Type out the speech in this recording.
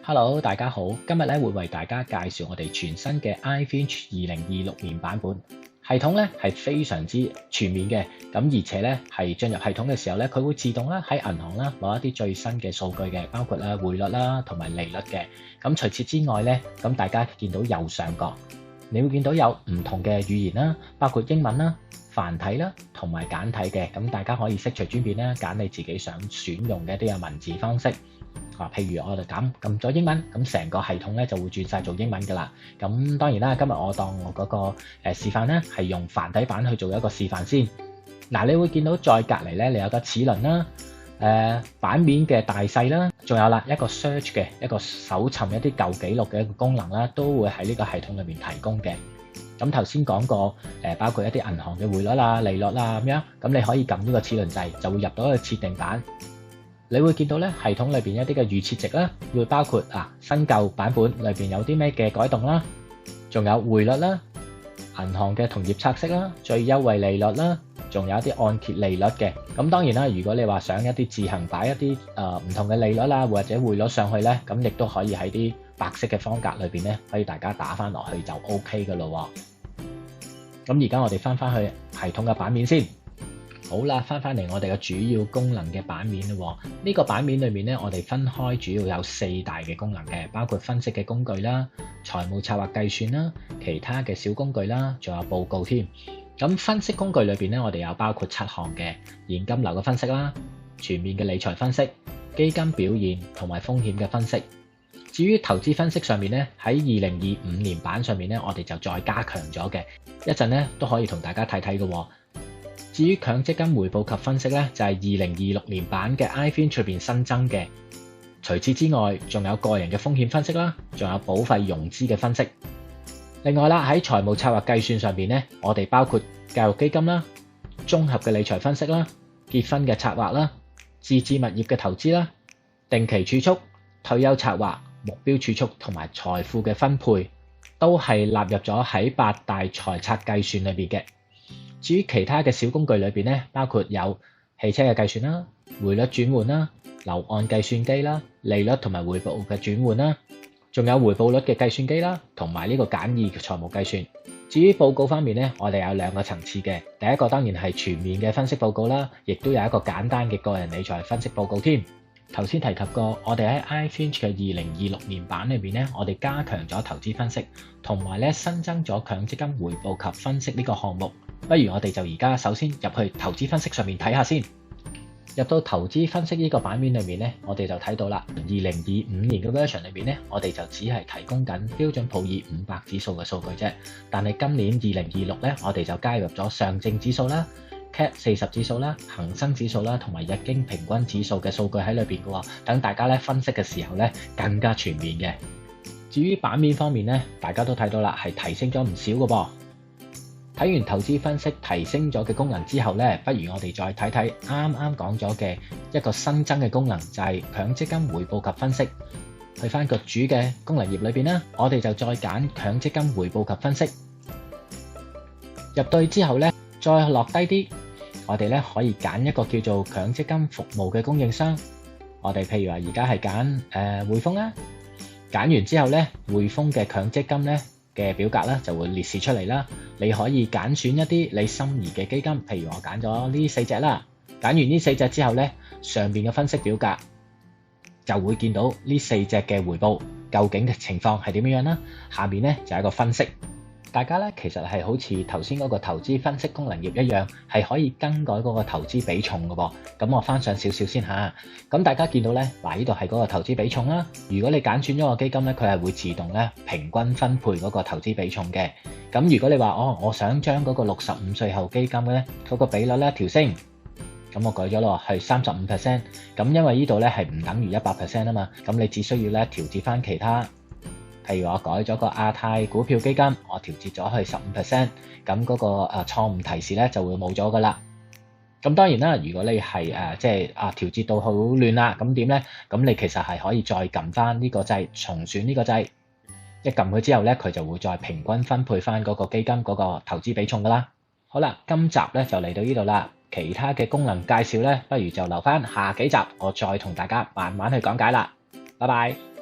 Hello，大家好，今日咧會為大家介紹我哋全新嘅 iFinch 2026年版本系統咧係非常之全面嘅，咁而且咧係進入系統嘅時候咧，佢會自動啦喺銀行啦攞一啲最新嘅數據嘅，包括匯率啦同埋利率嘅。咁除此之外咧，咁大家見到右上角，你會見到有唔同嘅語言啦，包括英文啦、繁體啦同埋簡體嘅，咁大家可以悉隨尊便啦，揀你自己想選用嘅一啲嘅文字方式。譬如我哋撳咗英文，咁成個系統咧就會轉晒做英文噶啦。咁當然啦，今日我當我嗰個示範咧係用繁體版去做一個示範先。嗱，你會見到再隔離咧，你有個齒輪啦，版面嘅大細啦，仲有啦一個 search 嘅一個搜尋一啲舊記錄嘅一個功能啦，都會喺呢個系統裏面提供嘅。咁頭先講過包括一啲銀行嘅匯率啦、利率啦咁樣，咁你可以撳呢個齒輪掣，就會入到一個設定版。你會見到咧，系統裏邊一啲嘅預設值啦，會包括新舊版本裏邊有啲咩嘅改動啦，仲有匯率啦、銀行嘅同業拆息啦、最優惠利率啦，仲有一啲按揭利率嘅。咁當然啦，如果你話想一啲自行擺一啲唔同嘅利率啦或者匯率上去咧，咁亦都可以喺啲白色嘅方格裏邊咧，可以大家打翻落去就 OK 噶咯。咁而家我哋翻去系統嘅版面先。好啦，翻嚟我哋嘅主要功能嘅版面咯。呢個版面裏面咧，我哋分開主要有4大嘅功能嘅，包括分析嘅工具啦、財務策劃計算啦、其他嘅小工具啦，仲有報告添。咁分析工具裏邊咧，我哋有包括7項嘅現金流嘅分析啦、全面嘅理財分析、基金表現同埋風險嘅分析。至於投資分析上面咧，喺2025年版上面咧，我哋就再加強咗嘅，一陣咧都可以同大家睇睇嘅。至於強積金回報及分析咧，就係2026年版嘅 iFinch 裏邊新增嘅。除此之外，仲有個人嘅風險分析啦，仲有保費融資嘅分析。另外啦，喺財務策劃計算上邊咧，我哋包括教育基金啦、綜合嘅理財分析啦、結婚嘅策劃啦、自置物業嘅投資啦、定期儲蓄、退休策劃、目標儲蓄同埋財富嘅分配，都係納入咗喺8大財策計算裏邊嘅。至於其他嘅小工具裏邊咧，包括有汽車嘅計算啦、匯率轉換啦、樓按計算機啦、利率同埋回報嘅轉換啦，仲有回報率嘅計算機啦，同埋呢個簡易嘅財務計算。至於報告方面咧，我哋有2個層次嘅，第一個當然係全面嘅分析報告啦，亦都有一個簡單嘅個人理財分析報告添。頭先提及過，我哋喺 iFinch 嘅2026年版裏邊咧，我哋加強咗投資分析，同埋咧新增咗強積金回報及分析呢個項目。不如我哋就而家首先入去投資分析上面睇下先。入到投資分析呢個版面裏面咧，我哋就睇到啦。2025年嘅 version 裏邊咧，我哋就只係提供緊標準普爾500指數嘅數據啫。但係今年2026咧，我哋就加入咗上證指數啦、CAC 40指數啦、恒生指數啦，同埋日經平均指數嘅數據喺裏邊嘅喎。等大家咧分析嘅時候咧更加全面嘅。至於版面方面咧，大家都睇到啦，係提升咗唔少嘅噃。睇完投資分析提升咗嘅功能之後咧，不如我哋再睇睇啱啱講咗嘅一個新增嘅功能，就係強積金回報及分析。去翻個主嘅功能頁裏邊啦，我哋就再揀強積金回報及分析。入隊之後咧，再落低啲，我哋咧可以揀一個叫做強積金服務嘅供應商。我哋譬如話而家係揀匯豐啦，揀完之後咧，匯豐嘅強積金咧嘅表格咧就會列示出嚟啦。你可以揀選一啲你心儀嘅基金，譬如我揀咗呢4隻啦。揀完呢4隻之後咧，上邊嘅分析表格就會見到呢4隻嘅回報究竟嘅情況係點樣啦。下面咧就係一個分析，大家咧其實係好似頭先嗰個投資分析功能頁一樣，係可以更改嗰個投資比重嘅噃。咁我翻上少少先嚇。咁大家見到咧，嗱呢度係嗰個投資比重啦。如果你揀選咗個基金咧，佢係會自動咧平均分配嗰個投資比重嘅。咁如果你話我想將嗰個65歲後基金咧嗰個比率咧調升，咁我改咗咯，係35%。咁因為呢度咧係唔等於100%啊嘛，咁你只需要咧調節翻其他，譬如我改咗個亞太股票基金，我調節咗去15%，咁嗰個錯誤提示咧就會冇咗噶啦。咁當然啦，如果你係調節到好亂啦，咁點咧？咁你其實係可以再撳翻呢個掣，重選呢個掣。一撳佢之後咧，佢就會再平均分配翻嗰個基金嗰個投資比重噶啦。好啦，今集咧就嚟到呢度啦。其他嘅功能介紹咧，不如就留翻下幾集，我再同大家慢慢去講解啦。拜拜。